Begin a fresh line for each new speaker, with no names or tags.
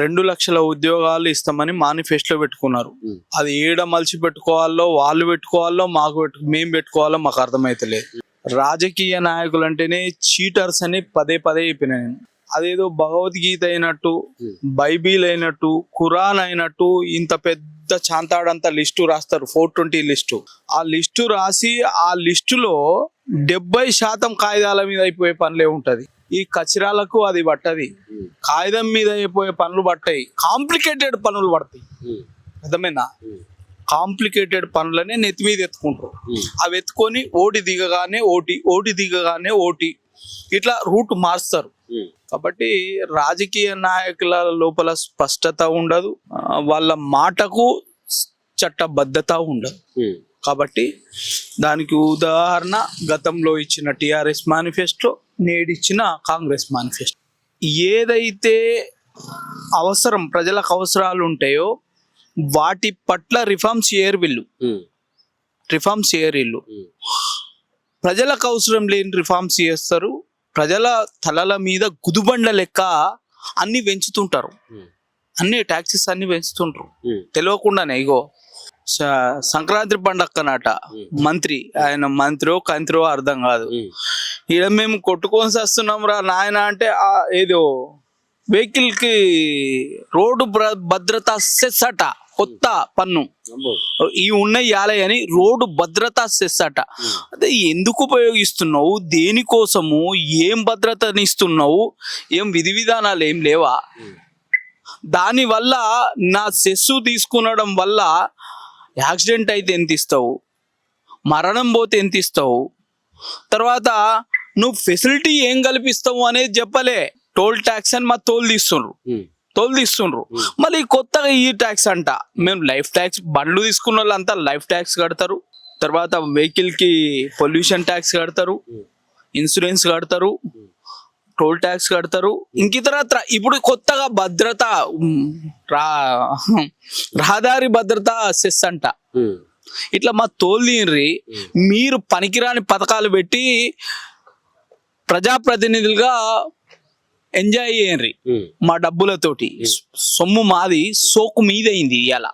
2 లక్షల ఉద్యోగాలు ఇస్తామని మేనిఫెస్టో పెట్టుకున్నారు. అది ఏడ మలిచి పెట్టుకోవాలో వాళ్ళు పెట్టుకోవాలో మేము పెట్టుకోవాలో మాకు అర్థమైతలేదు. రాజకీయ నాయకులు అంటేనే చీటర్స్ అని పదే చెప్పిన నేను. అదేదో భగవద్గీత అయినట్టు, బైబిల్ అయినట్టు, ఖురాన్ అయినట్టు ఇంత పెద్ద చాంతాడంత లిస్టు రాస్తారు, 420 లిస్టు. ఆ లిస్టు రాసి ఆ లిస్టులో 70% కాగితాల మీద అయిపోయే పనులే ఉంటది. ఈ కచరాలకు అది పట్టది, కాగితం మీద అయిపోయే పనులు పట్టాయి, కాంప్లికేటెడ్ పనులు పడతాయి. అర్థమైనా? కాంప్లికేటెడ్ పనులనే నెత్తి మీద ఎత్తుకుంటారు. అవి ఎత్తుకొని ఓటి దిగగానే ఓటి ఇట్లా రూట్ మార్స్తారు. కాబట్టి రాజకీయ నాయకుల లోపల స్పష్టత ఉండదు, వాళ్ళ మాటకు చట్టబద్ధత ఉండదు. కాబట్టి దానికి ఉదాహరణ గతంలో ఇచ్చిన టిఆర్ఎస్ మేనిఫెస్టో, నేడిచ్చిన కాంగ్రెస్ మేనిఫెస్టో. ఏదైతే అవసరం, ప్రజలకు అవసరాలు ఉంటాయో వాటి పట్ల రిఫార్మ్స్ చేయరు వీళ్ళు. ప్రజలకు అవసరం లేని రిఫార్మ్స్ చేస్తారు. ప్రజల తలల మీద గుదుబండ్ల లెక్క అన్ని పెంచుతుంటారు, అన్ని ట్యాక్సెస్ అన్ని పెంచుతుంటారు తెలియకుండానే. ఇగో సంక్రాంతి పండగ నాట మంత్రి, ఆయన మంత్రో కంత్రో అర్థం కాదు, ఇక మేము కొట్టుకొని వస్తున్నాం రా నాయన అంటే ఏదో వెహికల్ కి రోడ్డు భద్రతా సెస్ అట, కొత్త పన్ను ఈ ఉన్నాయి అని రోడ్డు భద్రతా సెస్ అట. అదే ఎందుకు ఉపయోగిస్తున్నావు, దేనికోసము, ఏం భద్రతని ఇస్తున్నావు, ఏం విధి విధానాలు ఏం లేవా? దానివల్ల నా సెస్సు తీసుకునడం వల్ల యాక్సిడెంట్ అయితే ఎంత ఇస్తావు, మరణం పోతే ఎంత ఇస్తావు, తర్వాత నువ్వు ఫెసిలిటీ ఏం కల్పిస్తావు అనేది చెప్పలే. టోల్ ట్యాక్స్ అని మా తోలు తీస్తుండ్రు. మళ్ళీ కొత్తగా ఈ ట్యాక్స్ అంట. మేము లైఫ్ ట్యాక్స్, బండ్లు తీసుకున్న వాళ్ళంతా లైఫ్ ట్యాక్స్ కడతారు, తర్వాత వెహికల్ కి పొల్యూషన్ ట్యాక్స్ కడతారు, ఇన్సూరెన్స్ కడతారు, టోల్ ట్యాక్స్ కడతారు, ఇంకితరత్ర. ఇప్పుడు కొత్తగా భద్రత, రహదారి భద్రత సెస్ అంట. ఇట్లా మా తోలిండ్రి. మీరు పనికిరాని పథకాలు పెట్టి ప్రజాప్రతినిధులుగా ఎంజాయ్ చేయండి మా డబ్బులతోటి. సొమ్ము మాది, సోకు మీదైంది ఇవాళ.